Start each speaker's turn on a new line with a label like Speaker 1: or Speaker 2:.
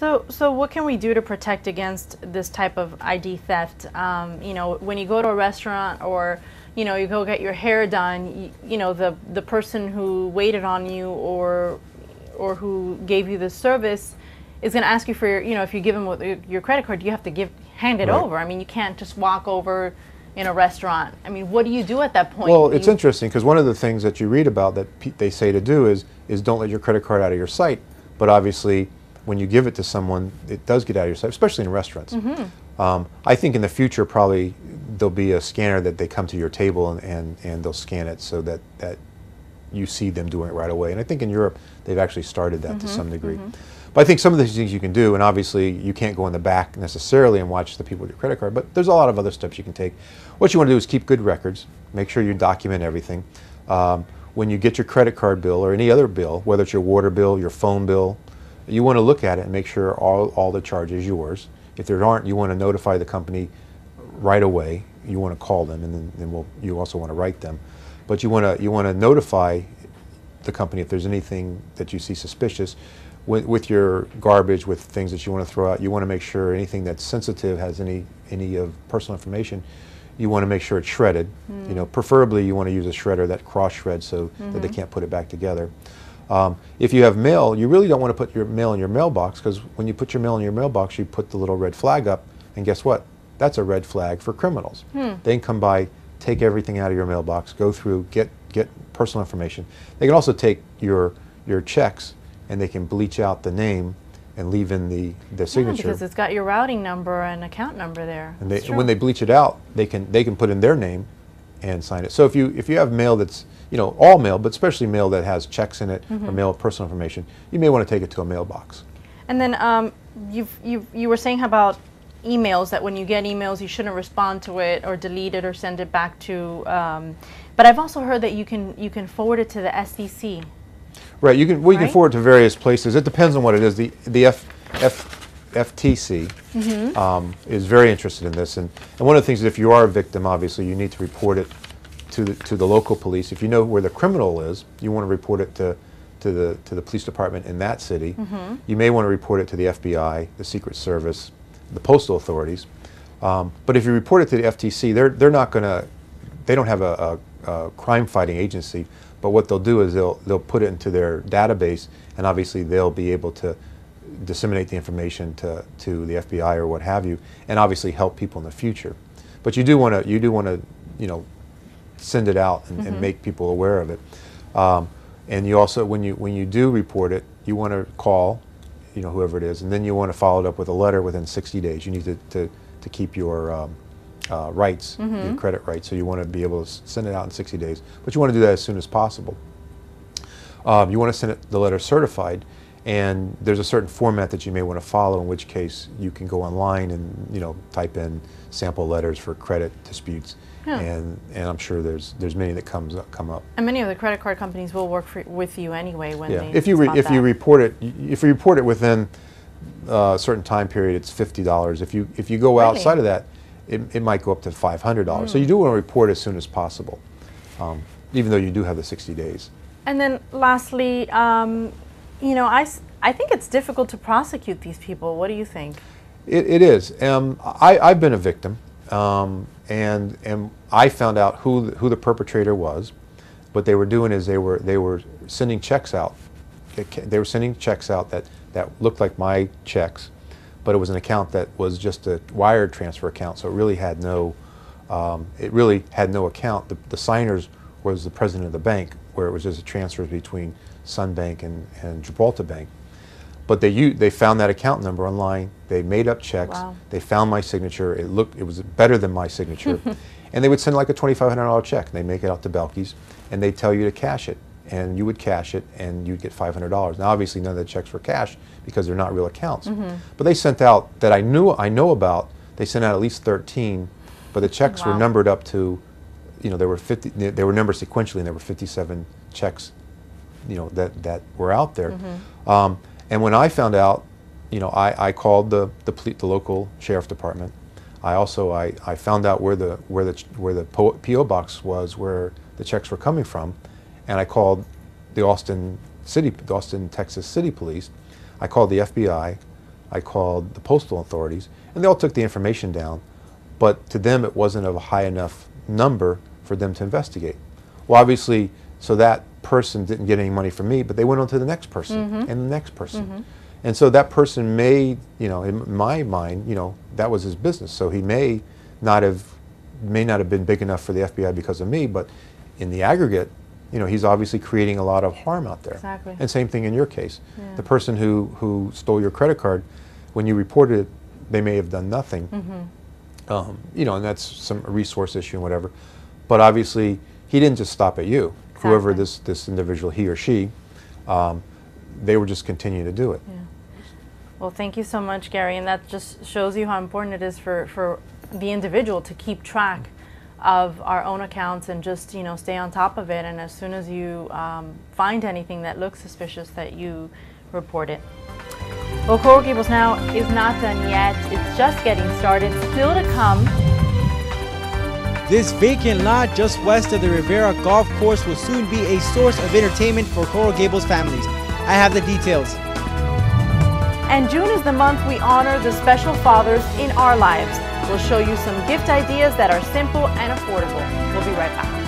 Speaker 1: So what can we do to protect against this type of ID theft? You know, when you go to a restaurant or, you know, you go get your hair done, you know, the person who waited on you or who gave you the service is going to ask you for your, you know, if you give them your credit card, you have to hand it over. I mean, you can't just walk over in a restaurant. I mean, what do you do at that point?
Speaker 2: Well, it's interesting because one of the things that you read about that they say to do is don't let your credit card out of your sight. But obviously, when you give it to someone, it does get out of your sight, especially in restaurants. I think in the future, probably there'll be a scanner that they come to your table and they'll scan it so that you see them doing it right away. And I think in Europe, they've actually started that to some degree. But I think some of these things you can do, and obviously you can't go in the back necessarily and watch the people with your credit card, but there's a lot of other steps you can take. What you want to do is keep good records, make sure you document everything. When you get your credit card bill or any other bill, whether it's your water bill, your phone bill, you want to look at it and make sure all the charge is yours. If there aren't, you want to notify the company right away. You want to call them, and then you also want to write them. But you want to notify the company if there's anything that you see suspicious. With your garbage, with things that you want to throw out, you want to make sure anything that's sensitive, has any of personal information, you want to make sure it's shredded. You know, preferably you want to use a shredder that cross shreds so that they can't put it back together. If you have mail, you really don't want to put your mail in your mailbox, because when you put your mail in your mailbox, you put the little red flag up, and guess what? That's a red flag for criminals. They can come by, take everything out of your mailbox, go through, get personal information. They can also take your checks, and they can bleach out the name and leave in the signature.
Speaker 1: Because it's got your routing number and account number there.
Speaker 2: And when they bleach it out, they can put in their name and sign it. So if you have mail that's, you know, all mail, but especially mail that has checks in it or mail with personal information, you may want to take it to a mailbox.
Speaker 1: And then you were saying about emails, that when you get emails you shouldn't respond to it or delete it or send it back to. But I've also heard that you can forward it to the SEC. Right.
Speaker 2: You can forward to various places. It depends on what it is. The FTC is very interested in this, and one of the things is if you are a victim, obviously you need to report it to the local police. If you know where the criminal is, you want to report it to the police department in that city. You may want to report it to the FBI, the Secret Service, the postal authorities. But if you report it to the FTC, they're not going to. They don't have a crime-fighting agency. But what they'll do is they'll put it into their database, and obviously they'll be able to disseminate the information to the FBI or what have you, and obviously help people in the future. But you do want to you know, send it out and make people aware of it. And you also, when you do report it, you want to call, you know, whoever it is, and then you want to follow it up with a letter within 60 days. You need to keep your rights, your credit rights, so you want to be able to send it out in 60 days. But you want to do that as soon as possible. You want to send the letter certified, and there's a certain format that you may want to follow, in which case you can go online and, you know, type in sample letters for credit disputes, and I'm sure there's many that come up. And
Speaker 1: many of the credit card companies will work with you anyway when they
Speaker 2: if you report it within a certain time period, it's $50. If you go outside of that, it might go up to $500. So you do want to report as soon as possible, even though you do have the 60 days.
Speaker 1: And then lastly, you know, I think it's difficult to prosecute these people. What do you think?
Speaker 2: It is. I've been a victim, and I found out who the perpetrator was. What they were doing is they were sending checks out. They were sending checks out that looked like my checks, but it was an account that was just a wire transfer account, so it really had no account. The signers was the president of the bank, where it was just a transfer between Sun Bank and Gibraltar Bank. But they found that account number online. They made up checks.
Speaker 1: Wow.
Speaker 2: They found my signature. It was better than my signature, and they would send like a $2,500 check. And they make it out to Belkey's, and they tell you to cash it, and you would cash it, and you'd get $500. Now, obviously, none of the checks were cashed because they're not real accounts. But they sent out that I know about. They sent out at least 13, but the checks were numbered up to, you know, there were 50. They were numbered sequentially, and there were 57 checks, you know, that were out there. And when I found out, you know, I called the local sheriff department. I found out where the PO box was, where the checks were coming from, and I called the Austin, Texas City Police. I called the FBI. I called the postal authorities, and they all took the information down, but to them it wasn't of a high enough number for them to investigate. Well, obviously, so that person didn't get any money from me, but they went on to the next person and the next person. And so that person may, you know, in my mind, you know, that was his business. So he may not have been big enough for the FBI because of me, but in the aggregate, you know, he's obviously creating a lot of harm out there.
Speaker 1: Exactly.
Speaker 2: And same thing in your case. Yeah. The person who stole your credit card, when you reported it, they may have done nothing. You know, and that's some resource issue and whatever. But obviously, he didn't just stop at you. Exactly. Whoever this individual, he or she, they were just continuing to do it.
Speaker 1: Yeah. Well, thank you so much, Gary, and that just shows you how important it is for the individual to keep track of our own accounts and just, you know, stay on top of it, and as soon as you find anything that looks suspicious, that you report it. Well, Coral Gables Now is not done yet. It's just getting started. Still to come.
Speaker 3: This vacant lot just west of the Rivera Golf Course will soon be a source of entertainment for Coral Gables families. I have the details.
Speaker 1: And June is the month we honor the special fathers in our lives. We'll show you some gift ideas that are simple and affordable. We'll be right back.